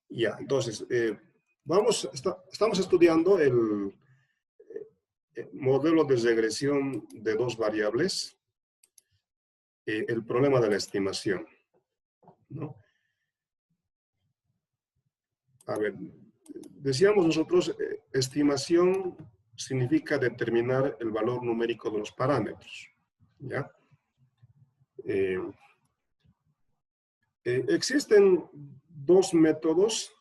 Ya, entonces, estamos estudiando el modelo de regresión de dos variables, el problema de la estimación, ¿no? A ver, decíamos nosotros, estimación significa determinar el valor numérico de los parámetros, ¿ya? Existen dos métodos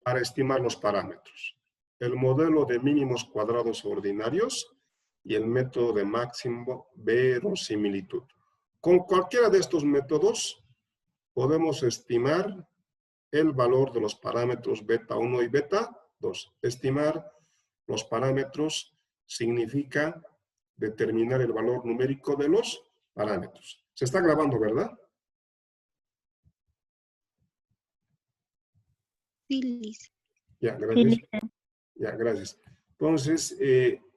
para estimar los parámetros: el modelo de mínimos cuadrados ordinarios y el método de máximo verosimilitud. Con cualquiera de estos métodos podemos estimar el valor de los parámetros beta 1 y beta 2. Estimar los parámetros significa determinar el valor numérico de los parámetros. Se está grabando, ¿verdad? Sí, Liz. Ya, gracias. Sí. Ya, gracias. Entonces,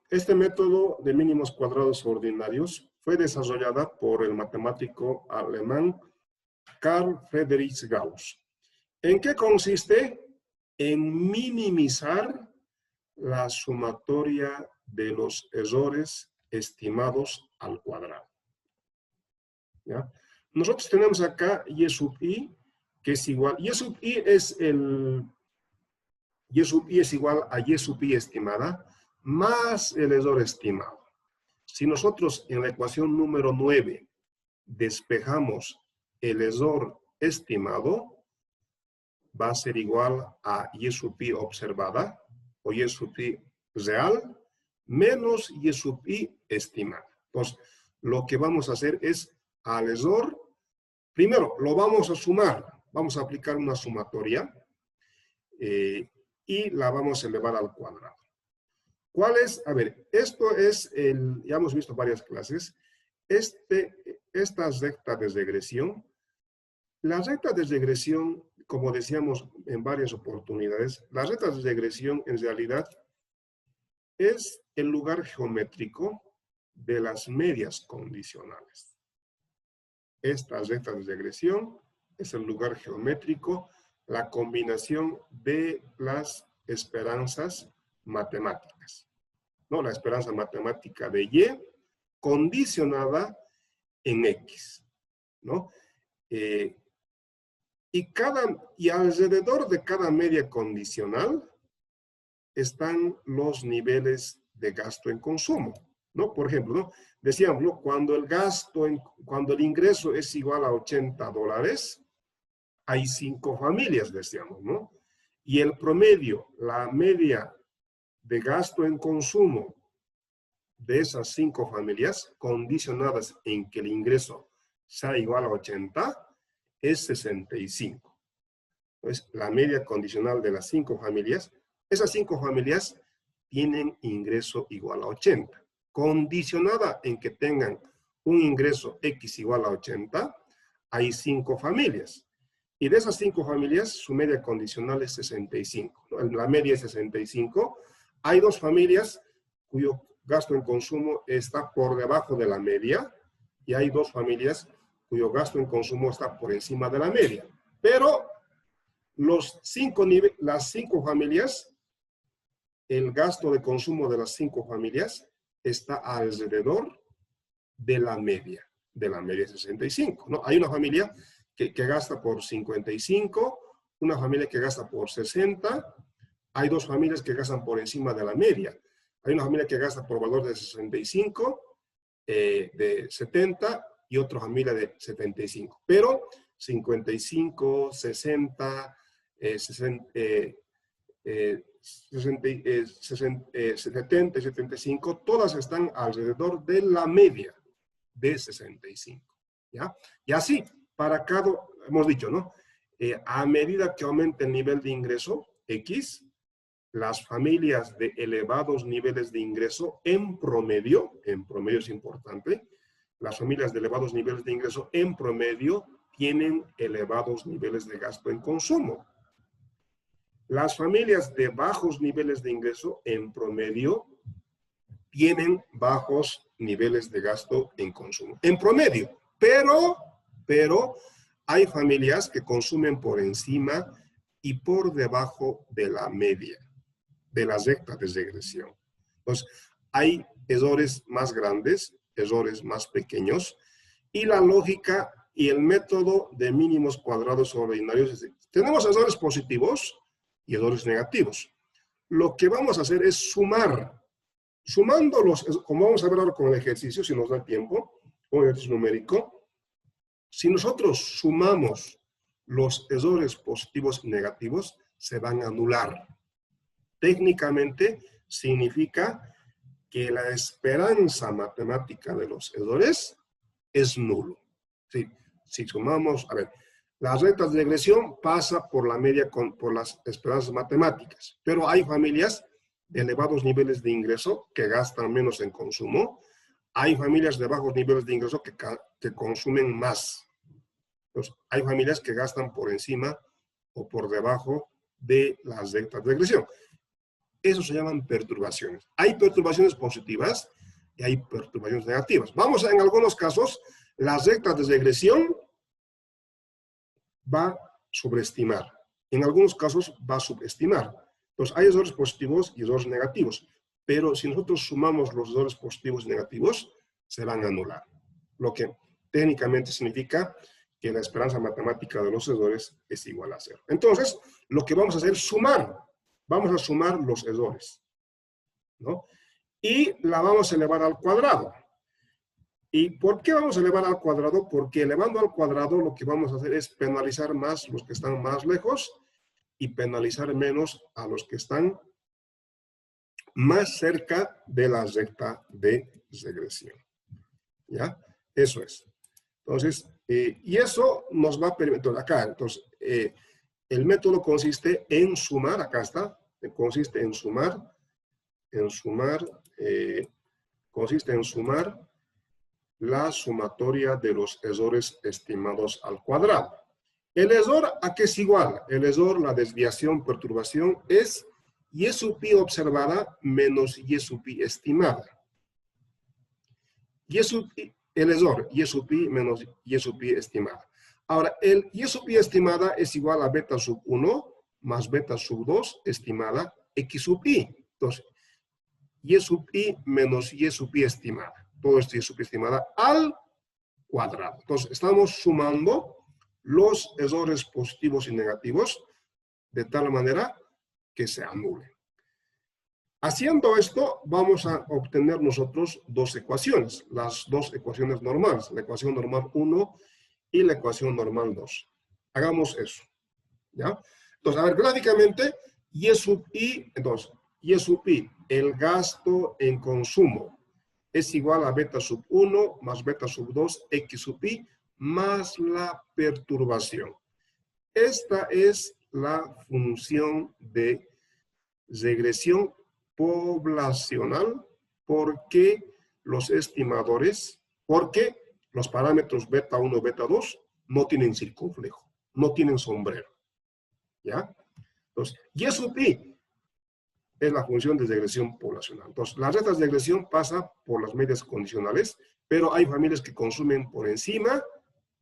este método de mínimos cuadrados ordinarios fue desarrollada por el matemático alemán Carl Friedrich Gauss. ¿En qué consiste? En minimizar la sumatoria de los errores estimados al cuadrado. ¿Ya? Nosotros tenemos acá y sub i, que es igual, y sub i es y sub i es igual a y sub i estimada más el error estimado. Si nosotros en la ecuación número 9 despejamos el error estimado, va a ser igual a y sub i observada o y sub i real menos y sub i estimada. Entonces, lo que vamos a hacer es al error, primero lo vamos a sumar, vamos a aplicar una sumatoria y la vamos a elevar al cuadrado. ¿Cuál es? A ver, esto es ya hemos visto varias clases, esta recta de regresión. La recta de regresión, como decíamos en varias oportunidades, la recta de regresión en realidad es el lugar geométrico de las medias condicionales. Esta recta de regresión es el lugar geométrico, la combinación de las esperanzas matemáticas, ¿no? La esperanza matemática de Y condicionada en X, ¿no? Y alrededor de cada media condicional están los niveles de gasto en consumo, ¿no? Por ejemplo, ¿no? Decíamos, ¿no? Cuando el ingreso es igual a $80, hay 5 familias, decíamos, ¿no? Y el promedio, la media de gasto en consumo de esas 5 familias, condicionadas en que el ingreso sea igual a 80, es 65. Entonces, la media condicional de las 5 familias, esas 5 familias tienen ingreso igual a 80. Condicionada en que tengan un ingreso X igual a 80, hay 5 familias. Y de esas 5 familias, su media condicional es 65. La media es 65. Hay 2 familias cuyo gasto en consumo está por debajo de la media, y hay 2 familias cuyo gasto en consumo está por encima de la media. Pero las 5 familias, el gasto de consumo de las 5 familias está alrededor de la media 65, ¿no? Hay una familia que gasta por 55, una familia que gasta por 60, hay 2 familias que gastan por encima de la media. Hay una familia que gasta por valor de 65, de 70 y otra familia de 75. Pero 55, 60, 70 y 75, todas están alrededor de la media de 65. ¿Ya? Y así, para cada, hemos dicho, ¿no? A medida que aumenta el nivel de ingreso, X, las familias de elevados niveles de ingreso en promedio es importante, las familias de elevados niveles de ingreso en promedio tienen elevados niveles de gasto en consumo. Las familias de bajos niveles de ingreso en promedio tienen bajos niveles de gasto en consumo. En promedio, pero hay familias que consumen por encima y por debajo de la media de las rectas de regresión. Entonces, hay errores más grandes, errores más pequeños, y la lógica y el método de mínimos cuadrados ordinarios es decir, tenemos errores positivos y errores negativos. Lo que vamos a hacer es sumar. Sumándolos, como vamos a ver ahora con el ejercicio, si nos da tiempo, con el ejercicio numérico, si nosotros sumamos los errores positivos y negativos, se van a anular. Técnicamente significa que la esperanza matemática de los errores es nulo. ¿Sí? Si sumamos, a ver, las rectas de regresión pasa por la media por las esperanzas matemáticas, pero hay familias de elevados niveles de ingreso que gastan menos en consumo. Hay familias de bajos niveles de ingreso que consumen más. Entonces, hay familias que gastan por encima o por debajo de las rectas de regresión. Eso se llaman perturbaciones. Hay perturbaciones positivas y hay perturbaciones negativas. Vamos a, en algunos casos, las rectas de regresión va a sobreestimar. En algunos casos va a subestimar. Entonces, hay errores positivos y errores negativos. Pero si nosotros sumamos los errores positivos y negativos, se van a anular. Lo que técnicamente significa que la esperanza matemática de los errores es igual a 0. Entonces, lo que vamos a hacer es sumar. Vamos a sumar los errores, ¿no? Y la vamos a elevar al cuadrado. ¿Y por qué vamos a elevar al cuadrado? Porque elevando al cuadrado lo que vamos a hacer es penalizar más los que están más lejos y penalizar menos a los que están más cerca de la recta de regresión. ¿Ya? Eso es. Entonces, y eso nos va a permitir, acá, entonces, el método consiste en sumar, acá está, consiste en sumar, consiste en sumar la sumatoria de los errores estimados al cuadrado. El error, ¿a qué es igual? El error, la desviación, perturbación, es Y sub pi observada menos Y sub pi estimada. El error, Y sub pi menos Y sub pi estimada. Ahora, el Y sub pi estimada es igual a beta sub 1 más beta sub 2 estimada X sub pi. Entonces, Y sub pi menos Y sub pi estimada. Todo esto Y sub pi estimada al cuadrado. Entonces, estamos sumando los errores positivos y negativos de tal manera que se anulen. Haciendo esto, vamos a obtener nosotros dos ecuaciones, las dos ecuaciones normales, la ecuación normal 1 y la ecuación normal 2. Hagamos eso, ¿ya? Entonces, a ver, gráficamente, Y sub I, entonces, Y sub I, el gasto en consumo, es igual a beta sub 1 más beta sub 2, X sub I, más la perturbación. Esta es la función de regresión poblacional porque los estimadores, porque los parámetros beta 1 y beta 2 no tienen circunflejo, no tienen sombrero. ¿Ya? Entonces, Y sub I es la función de regresión poblacional. Entonces, las rectas de regresión pasan por las medias condicionales, pero hay familias que consumen por encima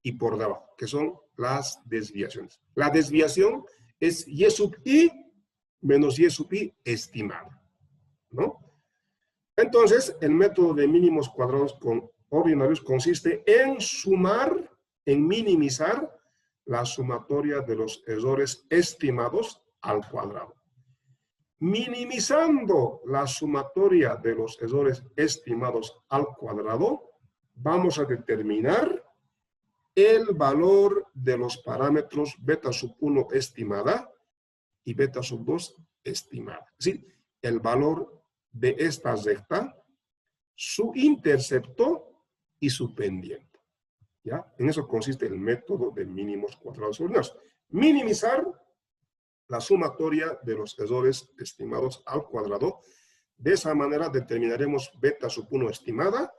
y por debajo, que son las desviaciones. La desviación es Y sub I menos Y sub I estimada, ¿no? Entonces, el método de mínimos cuadrados con ordinarios consiste en sumar, en minimizar la sumatoria de los errores estimados al cuadrado. Minimizando la sumatoria de los errores estimados al cuadrado, vamos a determinar el valor de los parámetros beta sub 1 estimada y beta sub 2 estimada. Es decir, el valor de esta recta, su intercepto y su pendiente. ¿Ya? En eso consiste el método de mínimos cuadrados ordinarios. Minimizar la sumatoria de los errores estimados al cuadrado. De esa manera determinaremos beta sub 1 estimada,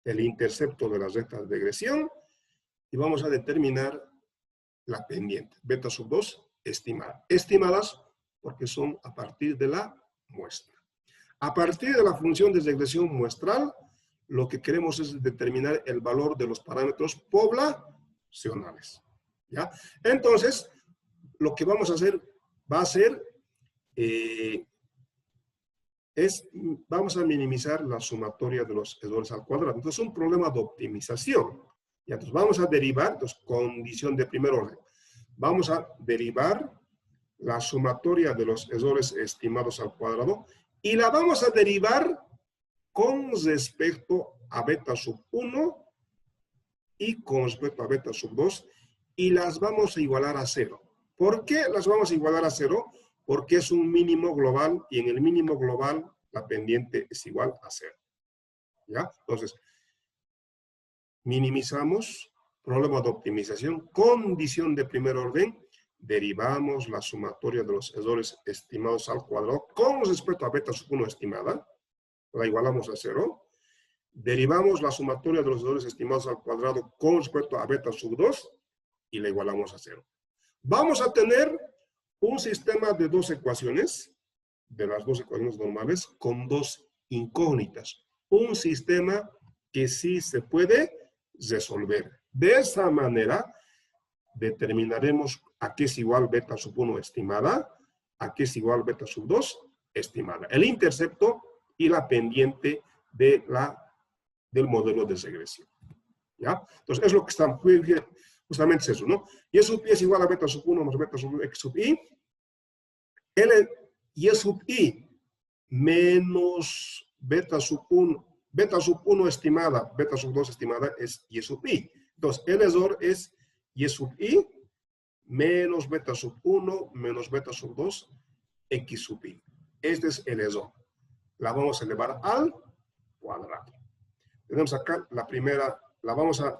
el intercepto de las rectas de regresión, y vamos a determinar la pendiente, beta sub 2 estimada. Estimadas porque son a partir de la muestra. A partir de la función de regresión muestral, lo que queremos es determinar el valor de los parámetros poblacionales. ¿Ya? Entonces, lo que vamos a hacer, va a ser, vamos a minimizar la sumatoria de los errores al cuadrado. Entonces, es un problema de optimización. Y entonces, vamos a derivar, entonces, condición de primer orden. Vamos a derivar la sumatoria de los errores estimados al cuadrado y la vamos a derivar con respecto a beta sub 1 y con respecto a beta sub 2 y las vamos a igualar a 0. ¿Por qué las vamos a igualar a 0? Porque es un mínimo global y en el mínimo global la pendiente es igual a 0. ¿Ya? Entonces, minimizamos, problema de optimización, condición de primer orden, derivamos la sumatoria de los errores estimados al cuadrado con respecto a beta sub 1 estimada, la igualamos a 0. Derivamos la sumatoria de los errores estimados al cuadrado con respecto a beta sub 2 y la igualamos a 0. Vamos a tener un sistema de dos ecuaciones, de las dos ecuaciones normales, con dos incógnitas. Un sistema que sí se puede resolver. De esa manera, determinaremos a qué es igual beta sub 1 estimada, a qué es igual beta sub 2 estimada. El intercepto y la pendiente de del modelo de regresión. ¿Ya? Entonces, es lo que está, justamente es eso, ¿no? Y sub i es igual a beta sub 1 más beta sub x sub i. Y sub i menos beta sub 1 estimada, beta sub 2 estimada es y sub i. Entonces, el error es y sub i menos beta sub 1 menos beta sub 2 x sub i. Este es el error. La vamos a elevar al cuadrado. Tenemos acá la primera, vamos a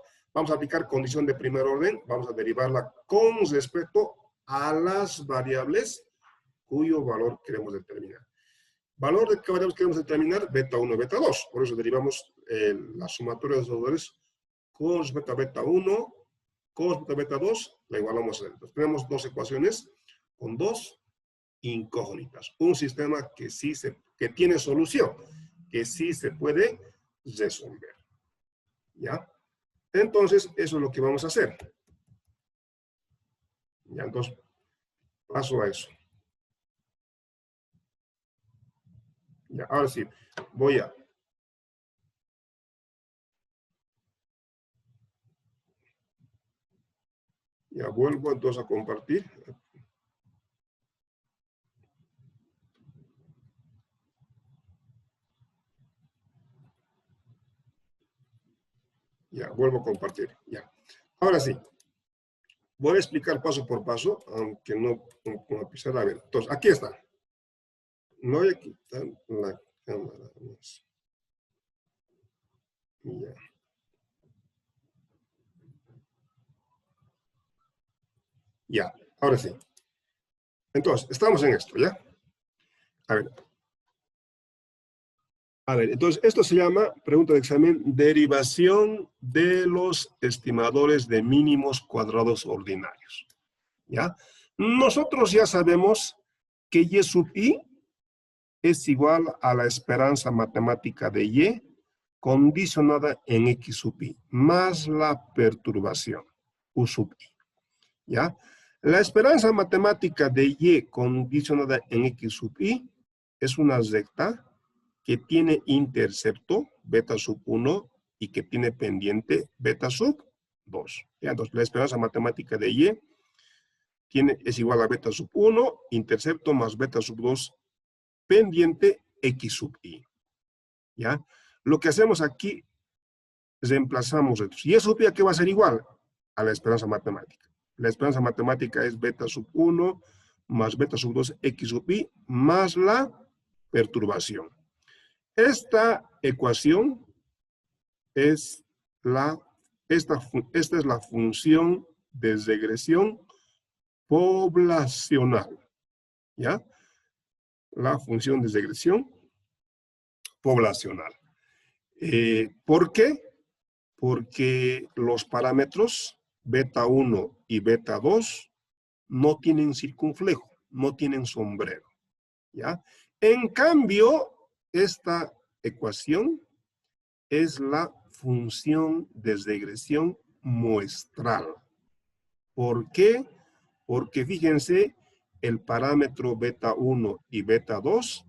aplicar condición de primer orden, vamos a derivarla con respecto a las variables cuyo valor queremos determinar. Valor de qué variables queremos determinar, beta 1 y beta 2. Por eso derivamos la sumatoria de los valores con respecto a beta 1, con respecto a beta 2, la igualamos a 0. Entonces, tenemos dos ecuaciones con dos incógnitas. Un sistema que tiene solución, que sí se puede resolver. ¿Ya? Entonces, eso es lo que vamos a hacer. Ya, entonces, paso a eso. Ya, ahora sí, voy a... Ya vuelvo entonces a compartir. Ya, vuelvo a compartir. Ya. Ahora sí, voy a explicar paso por paso, aunque no con la pizarra. A ver, entonces, aquí está. No voy a quitar la cámara. Ya. Ya, ahora sí. Entonces, estamos en esto, ¿ya? A ver, entonces, esto se llama, pregunta de examen, derivación de los estimadores de mínimos cuadrados ordinarios. ¿Ya? Nosotros ya sabemos que y sub i es igual a la esperanza matemática de y condicionada en x sub i, más la perturbación, u sub i. ¿Ya? La esperanza matemática de y condicionada en x sub i es una recta que tiene intercepto beta sub 1 y que tiene pendiente beta sub 2. ¿Ya? Entonces, la esperanza matemática de y es igual a beta sub 1, intercepto más beta sub 2, pendiente x sub i. ¿Ya? Lo que hacemos aquí, reemplazamos esto. Y sub i, ¿a qué va a ser igual? A la esperanza matemática. La esperanza matemática es beta sub 1 más beta sub 2, x sub i, más la perturbación. Esta ecuación es esta es la función de regresión poblacional. ¿Ya? La función de regresión poblacional. ¿Por qué? Porque los parámetros beta 1 y beta 2 no tienen circunflejo, no tienen sombrero. ¿Ya? En cambio, esta ecuación es la función de regresión muestral. ¿Por qué? Porque fíjense el parámetro beta 1 y beta 2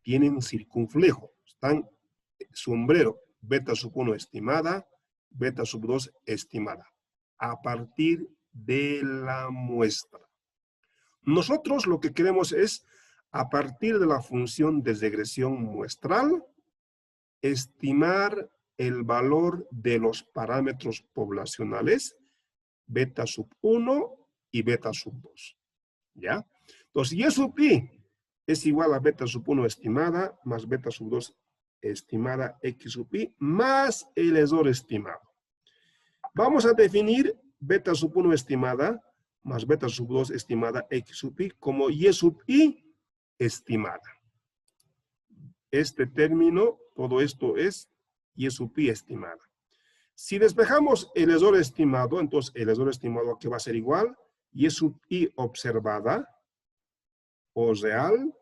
tienen circunflejo, están sombrero, beta sub 1 estimada, beta sub 2 estimada, a partir de la muestra. Nosotros lo que queremos es, a partir de la función de regresión muestral, estimar el valor de los parámetros poblacionales, beta sub 1 y beta sub 2. ¿Ya? Entonces, y sub i es igual a beta sub 1 estimada más beta sub 2 estimada x sub i más el error estimado. Vamos a definir beta sub 1 estimada más beta sub 2 estimada x sub i como y sub i estimada. Este término, todo esto es y sub i estimada. Si despejamos el error estimado, entonces el error estimado que va a ser igual y sub i observada o real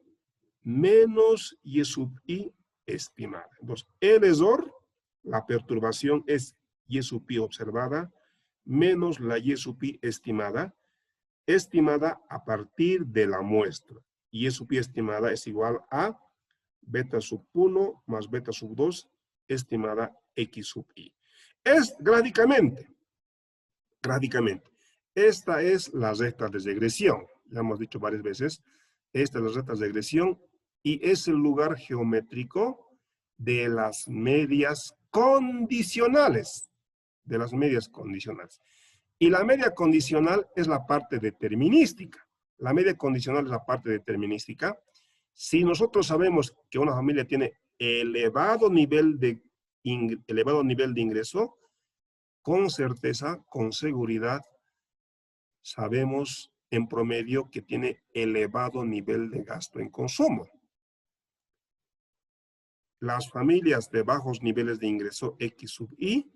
menos y sub i estimada. Entonces, el error, la perturbación es y sub i observada menos la y sub i estimada a partir de la muestra. Y sub i estimada es igual a beta sub 1 más beta sub 2 estimada x sub i. Es gráficamente. Esta es la recta de regresión. Ya hemos dicho varias veces. Esta es la recta de regresión y es el lugar geométrico de las medias condicionales. Y la media condicional es la parte determinística. La media condicional es la parte determinística. Si nosotros sabemos que una familia tiene elevado nivel de ingreso, con certeza, con seguridad, sabemos en promedio que tiene elevado nivel de gasto en consumo. Las familias de bajos niveles de ingreso X sub I,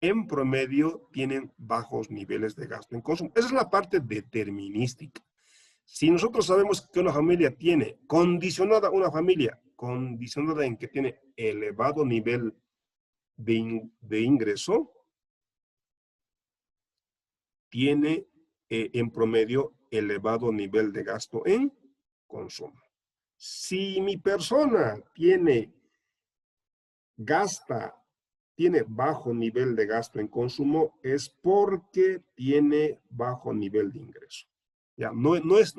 en promedio tienen bajos niveles de gasto en consumo. Esa es la parte determinística. Si nosotros sabemos que una familia tiene condicionada en que tiene elevado nivel de ingreso, tiene en promedio elevado nivel de gasto en consumo. Si mi persona tiene bajo nivel de gasto en consumo, es porque tiene bajo nivel de ingreso. Ya, no es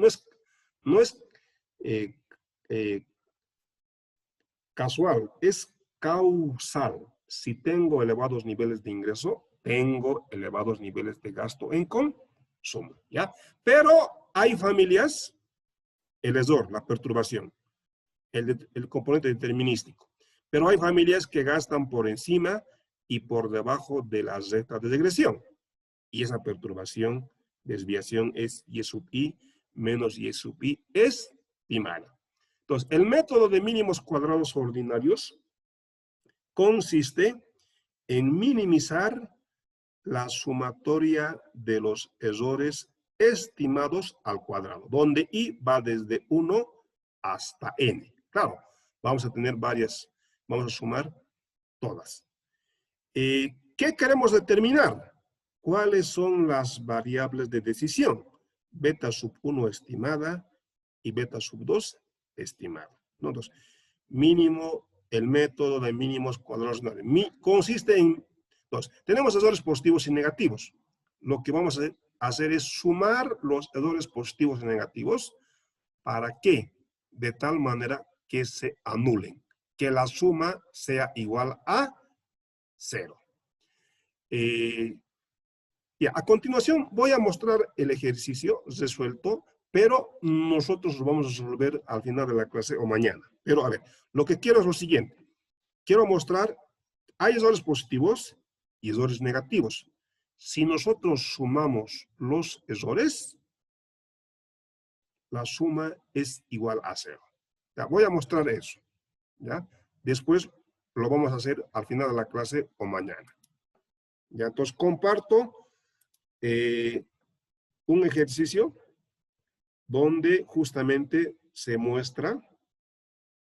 casual, es causal. Si tengo elevados niveles de ingreso, tengo elevados niveles de gasto en consumo, ¿ya? Pero hay familias, el error, la perturbación, el componente determinístico. Pero hay familias que gastan por encima y por debajo de la recta de regresión. Y esa perturbación, desviación es y sub i menos y sub i estimada. Entonces, el método de mínimos cuadrados ordinarios consiste en minimizar la sumatoria de los errores estimados al cuadrado, donde i va desde 1 hasta n. Claro, vamos a tener varias, vamos a sumar todas. ¿Qué queremos determinar? ¿Cuáles son las variables de decisión? Beta sub 1 estimada y beta sub 2 estimada. Entonces, mínimo, el método de mínimos cuadrados consiste en dos. Tenemos errores positivos y negativos. Lo que vamos a hacer es sumar los errores positivos y negativos. ¿Para qué? De tal manera que se anulen. Que la suma sea igual a 0. A continuación voy a mostrar el ejercicio resuelto, pero nosotros lo vamos a resolver al final de la clase o mañana. Pero a ver, lo que quiero es lo siguiente. Quiero mostrar, hay errores positivos y errores negativos. Si nosotros sumamos los errores, la suma es igual a 0. Ya, voy a mostrar eso. ¿Ya? Después lo vamos a hacer al final de la clase o mañana. Ya, entonces comparto un ejercicio donde justamente se muestra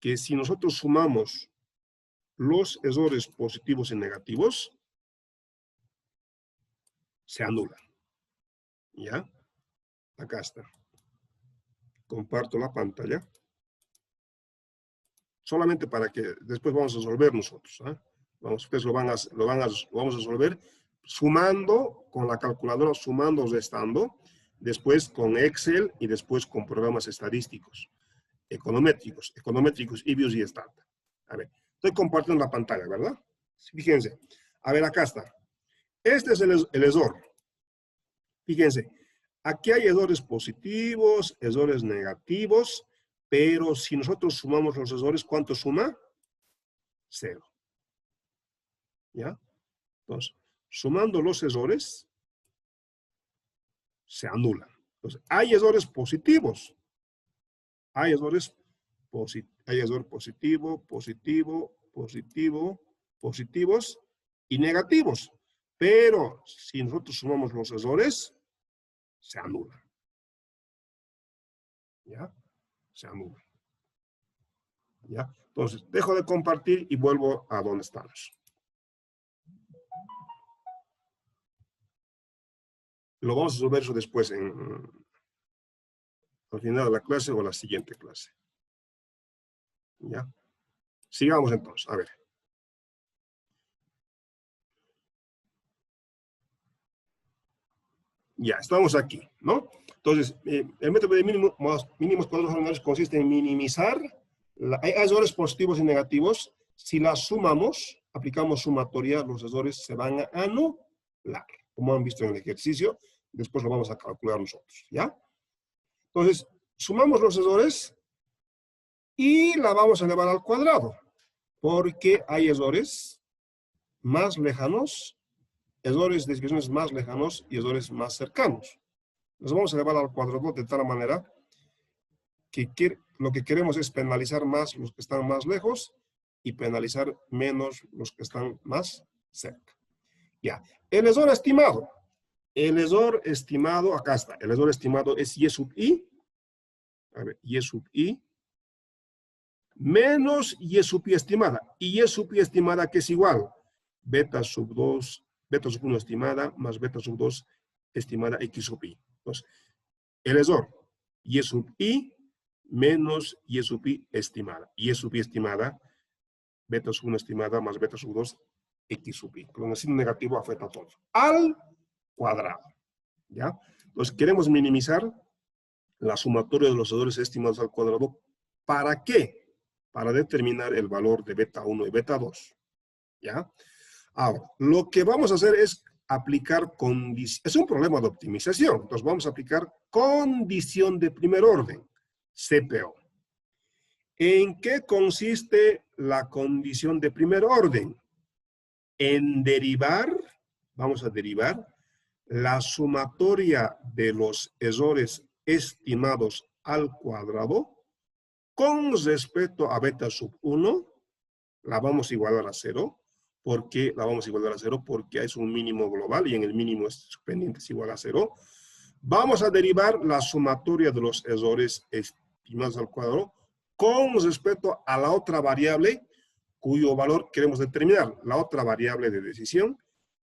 que si nosotros sumamos los errores positivos y negativos, se anulan. ¿Ya? Acá está. Comparto la pantalla. Solamente para que después vamos a resolver nosotros. Ustedes lo vamos a resolver sumando con la calculadora, sumando, restando, después con Excel y después con programas estadísticos, econométricos, IBIOS y STAT. A ver, estoy compartiendo la pantalla, ¿verdad? Fíjense. A ver, acá está. Este es el ESOR. Fíjense, aquí hay errores positivos, errores negativos, pero si nosotros sumamos los errores, ¿cuánto suma? 0. ¿Ya? Entonces, sumando los errores, se anulan. Entonces, hay errores positivos. Hay errores positivos y negativos. Pero si nosotros sumamos los errores, se anulan. ¿Ya? Se anulan. ¿Ya? Entonces, dejo de compartir y vuelvo a donde estamos. Lo vamos a resolver eso después al final de la clase o la siguiente clase. ¿Ya? Sigamos entonces, a ver. Ya, estamos aquí, ¿no? Entonces, el método de mínimos cuadrados ordinarios consiste en minimizar hay errores positivos y negativos. Si las sumamos, aplicamos sumatoria, los errores se van a anular, como han visto en el ejercicio. Después lo vamos a calcular nosotros, ¿ya? Entonces, sumamos los errores y la vamos a elevar al cuadrado, porque hay errores más lejanos, errores de desviaciones más lejanos y errores más cercanos. Los vamos a elevar al cuadrado de tal manera que lo que queremos es penalizar más los que están más lejos y penalizar menos los que están más cerca. Ya, el error estimado. El error estimado, acá está. El error estimado es Y sub I. A ver, Y sub I menos Y sub I estimada. Y Y sub I estimada, que es igual. Beta sub 2, beta sub 1 estimada, más beta sub 2 estimada X sub I. Entonces, el error Y sub I menos Y sub I estimada. Y sub I estimada, beta sub 1 estimada, más beta sub 2 X sub I. Con el signo negativo afecta a todo. Al cuadrado. ¿Ya? Entonces, queremos minimizar la sumatoria de los errores estimados al cuadrado. ¿Para qué? Para determinar el valor de beta 1 y beta 2. ¿Ya? Ahora, lo que vamos a hacer es aplicar condición. Es un problema de optimización. Entonces, vamos a aplicar condición de primer orden, CPO. ¿En qué consiste la condición de primer orden? En derivar, vamos a derivar la sumatoria de los errores estimados al cuadrado con respecto a beta sub 1, la vamos a igualar a 0. ¿Por qué la vamos a igualar a 0? Porque es un mínimo global y en el mínimo pendiente es igual a 0. Vamos a derivar la sumatoria de los errores estimados al cuadrado con respecto a la otra variable cuyo valor queremos determinar. La otra variable de decisión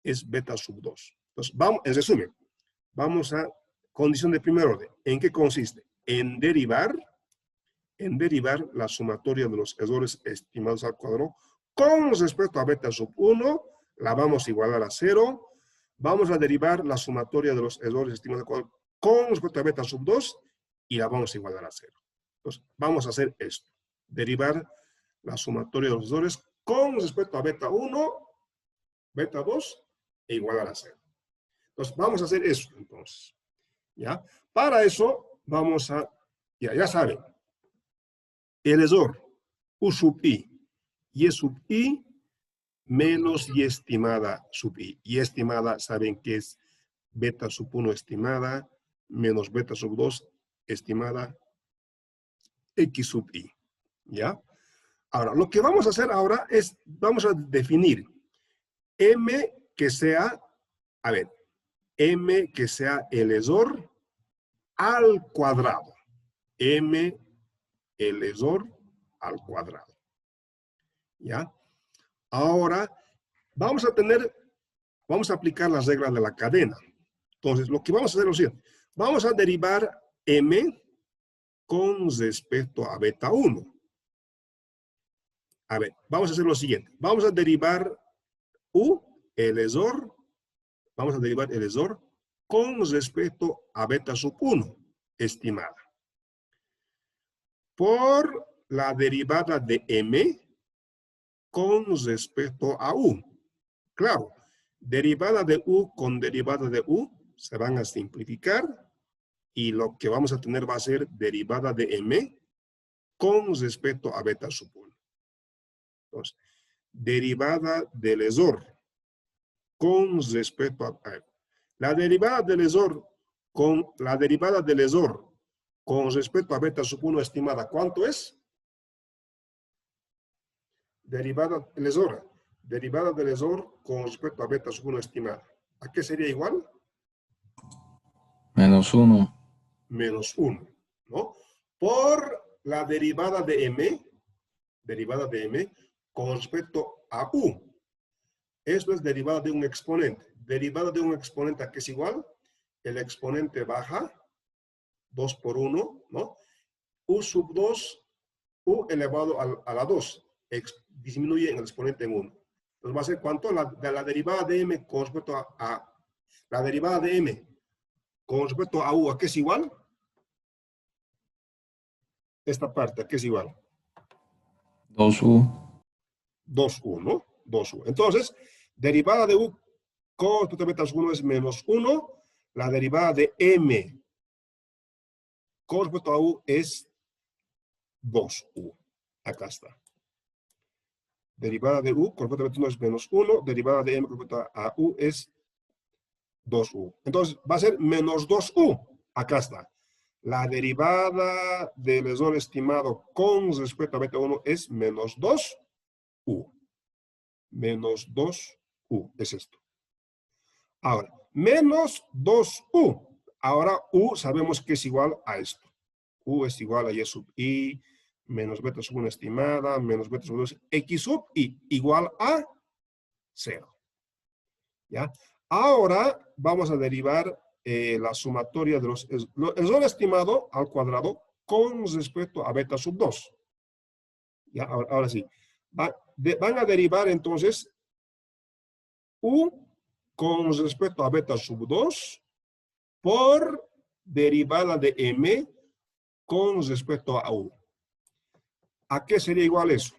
es beta sub 2. Entonces, vamos, en resumen, vamos a condición de primer orden. ¿En qué consiste? En derivar la sumatoria de los errores estimados al cuadrado con respecto a beta sub 1, la vamos a igualar a 0. Vamos a derivar la sumatoria de los errores estimados al cuadrado con respecto a beta sub 2 y la vamos a igualar a 0. Entonces, vamos a hacer esto. Derivar la sumatoria de los errores con respecto a beta 1, beta 2 e igualar a 0. Entonces, vamos a hacer eso, entonces. ¿Ya? Para eso, vamos a, ya saben, el error U sub I, Y sub I, menos Y estimada sub I. Y estimada, saben que es beta sub 1 estimada, menos beta sub 2 estimada, X sub I. ¿Ya? Ahora, lo que vamos a hacer ahora es, vamos a definir M que sea, a ver, M que sea el error al cuadrado. M, el error al cuadrado. ¿Ya? Ahora, vamos a aplicar las reglas de la cadena. Entonces, lo que vamos a hacer es lo siguiente. Vamos a derivar M con respecto a beta 1. A ver, vamos a hacer lo siguiente. Vamos a derivar U, el ESOR, vamos a derivar el ESOR con respecto a beta sub 1, estimada. Por la derivada de M con respecto a U. Claro, derivada de U con derivada de U se van a simplificar y lo que vamos a tener va a ser derivada de M con respecto a beta sub 1. Entonces, derivada del ESOR con respecto a la derivada del ESOR con la derivada del ESOR con respecto a beta sub 1 estimada, ¿cuánto es? Derivada del ESOR. Derivada del ESOR con respecto a beta sub 1 estimada. ¿A qué sería igual? Menos 1. Menos 1, ¿no? Por la derivada de M con respecto a U. Esto es derivada de un exponente. Derivada de un exponente, ¿a qué es igual? El exponente baja, 2 por 1, ¿no? U sub 2, U elevado a la 2, disminuye en el exponente en 1. Entonces va a ser ¿cuánto? La derivada de M con respecto la derivada de M con respecto a U, ¿a qué es igual? Esta parte, ¿a qué es igual? 2U. 2U, ¿no? 2U. Entonces, derivada de U con respecto a beta sub 1 es menos 1. La derivada de M con respecto a U es 2U. Acá está. Derivada de U con respecto a beta 1 es menos 1. Derivada de M con respecto a U es 2U. Entonces, va a ser menos 2U. Acá está. La derivada del ESOR estimado con respecto a beta 1 es menos 2U. Menos 2U. Es esto. Ahora, menos 2U. Ahora, U sabemos que es igual a esto. U es igual a Y sub I, menos beta sub 1 estimada, menos beta sub 2, X sub I, igual a 0. ¿Ya? Ahora, vamos a derivar la sumatoria de el ESOR estimado al cuadrado con respecto a beta sub 2. ¿Ya? Ahora sí. Van a derivar entonces U con respecto a beta sub 2 por derivada de M con respecto a U. ¿A qué sería igual eso?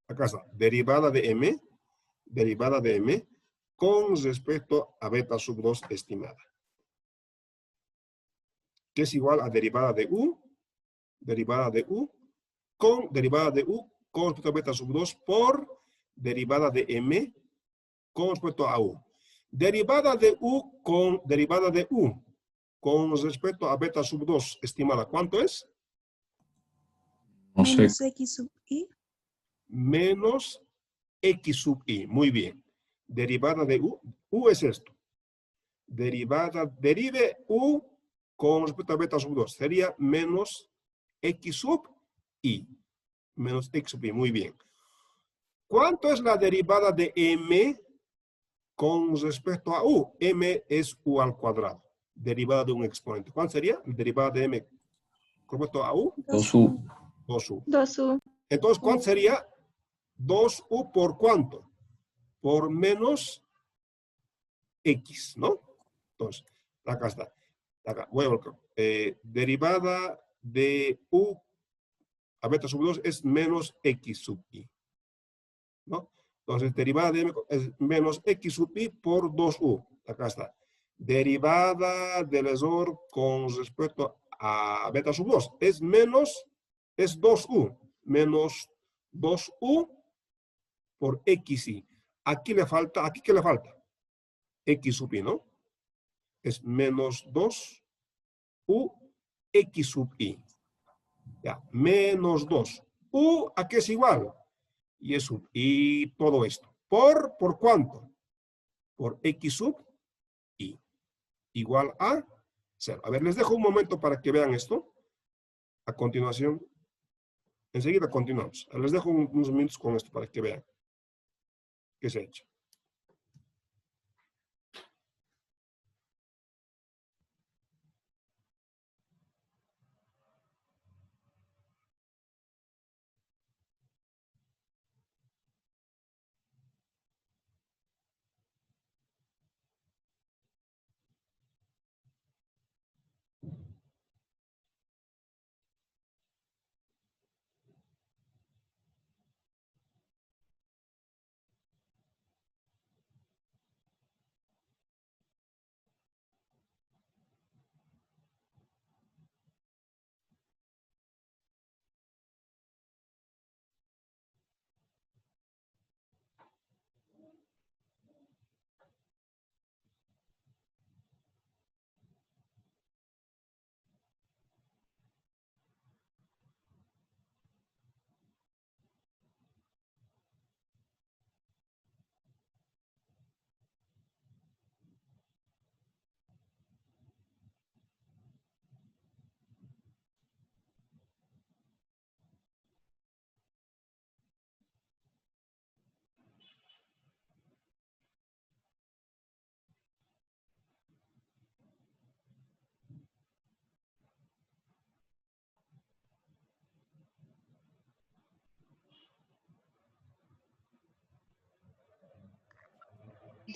Acá está, derivada de M con respecto a beta sub 2 estimada. Que es igual a derivada de U con respecto a beta sub 2 por derivada de M con respecto a U. Derivada de U con respecto a beta sub 2 estimada, ¿cuánto es? No sé. Menos X sub I. Menos X sub I. Muy bien. Derivada de U es esto. Derive U con respecto a beta sub 2. Sería menos X sub I. Menos X sub I. Muy bien. ¿Cuánto es la derivada de M con respecto a U? M es U al cuadrado. Derivada de un exponente. ¿Cuál sería? La derivada de M con respecto a U. 2U. 2U. 2U. Entonces, ¿cuánto sería? 2U por cuánto? Por menos X, ¿no? Entonces, acá está. Acá, voy a volcar. Derivada de U a beta sub 2 es menos X sub I, ¿no? Entonces, derivada de M es menos X sub I por 2U. Acá está. Derivada del ESOR con respecto a beta sub 2 es menos, es 2U. Menos 2U por XI. Aquí le falta, ¿aquí qué le falta? X sub I, ¿no? Es menos 2U X sub I. Ya, menos 2. U, ¿a qué es igual? Y sub I, todo esto. ¿Por cuánto? Por X sub I. Igual a 0. A ver, les dejo un momento para que vean esto. A continuación, enseguida continuamos. Les dejo unos minutos con esto para que vean qué se ha hecho.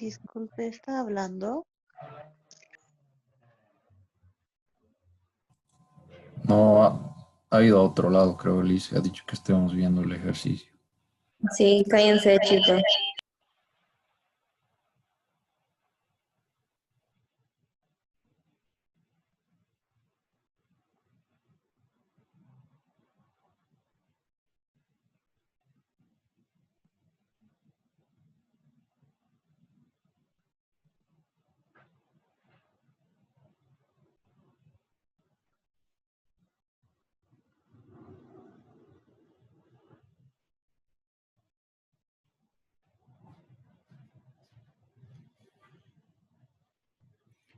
Disculpe, ¿está hablando? No, ha ido a otro lado, creo, Liz. Ha dicho que estemos viendo el ejercicio. Sí, cállense, chicos.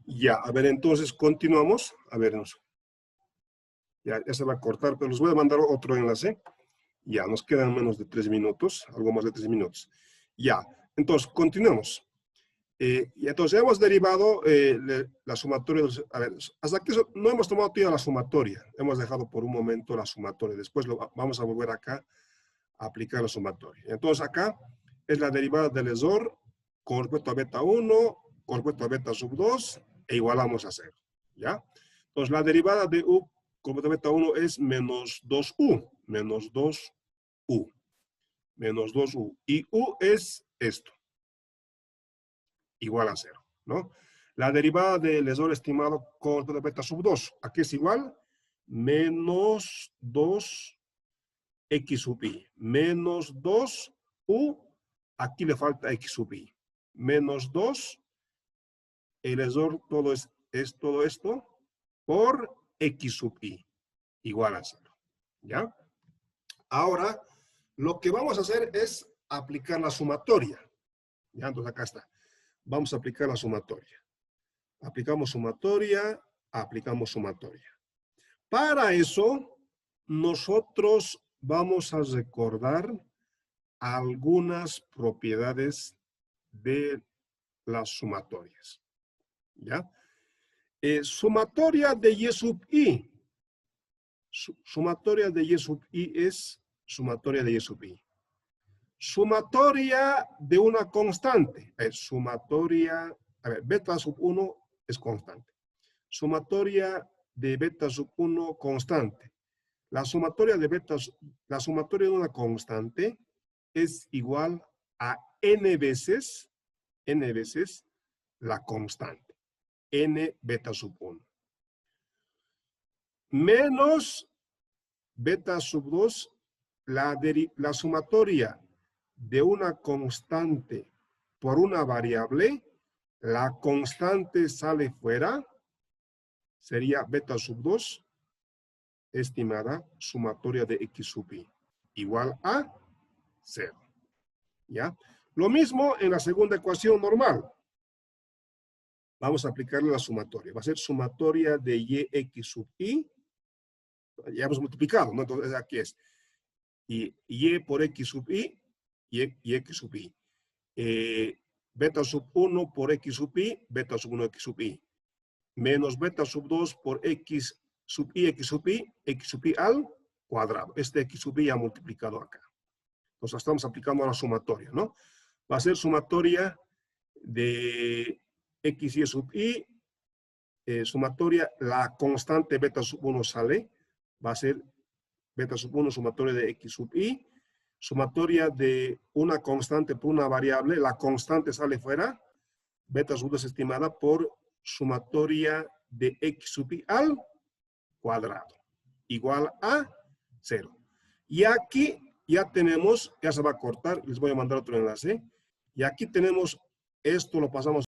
Ya, a ver, entonces continuamos. A ver, ya se va a cortar, pero les voy a mandar otro enlace. Ya, nos quedan menos de 3 minutos, algo más de 3 minutos. Ya, entonces, continuemos. Y entonces hemos derivado la sumatoria. A ver, hasta aquí no hemos tomado todavía la sumatoria. Hemos dejado por un momento la sumatoria. Después vamos a volver acá a aplicar la sumatoria. Entonces acá es la derivada del ESOR con respecto a beta 1, con respecto a beta sub 2, e igualamos a 0. ¿Ya? Entonces la derivada de U con respecto a beta 1 es menos 2U. Menos 2U. Menos 2U. Y U es esto. Igual a 0, ¿no? La derivada del ESOR estimado con respecto a beta sub 2, aquí es igual, menos 2x sub i, menos 2u, aquí le falta x sub i, menos 2, el ESOR todo es todo esto, por x sub i, igual a 0, ¿ya? Ahora, lo que vamos a hacer es aplicar la sumatoria, ¿ya? Entonces acá está. Vamos a aplicar la sumatoria. Aplicamos sumatoria, aplicamos sumatoria. Para eso, nosotros vamos a recordar algunas propiedades de las sumatorias. ¿Ya? Sumatoria de y sub i. Sumatoria de y sub i es sumatoria de y sub i. Sumatoria de una constante. Sumatoria, a ver, beta sub 1 es constante. Sumatoria de beta sub 1 constante. La sumatoria de una constante es igual a n veces la constante. N beta sub 1. Menos beta sub 2, la sumatoria de una constante por una variable, la constante sale fuera, sería beta sub 2, estimada sumatoria de x sub i, igual a 0. ¿Ya? Lo mismo en la segunda ecuación normal. Vamos a aplicarle la sumatoria. Va a ser sumatoria de y x sub i. Ya hemos multiplicado, ¿no? Entonces aquí es y por x sub i y x sub i. Beta sub 1 por x sub i, beta sub 1 x sub i. Menos beta sub 2 por x sub i, x sub i al cuadrado. Este x sub i ha multiplicado acá. Entonces estamos aplicando la sumatoria, ¿no? Va a ser sumatoria de x y sub i, sumatoria, la constante beta sub 1 sale, va a ser beta sub 1 sumatoria de x sub i, sumatoria de una constante por una variable, la constante sale fuera, beta sub 2 estimada por sumatoria de x sub i al cuadrado, igual a 0. Y aquí ya tenemos, ya se va a cortar, les voy a mandar otro enlace, y aquí tenemos, esto lo pasamos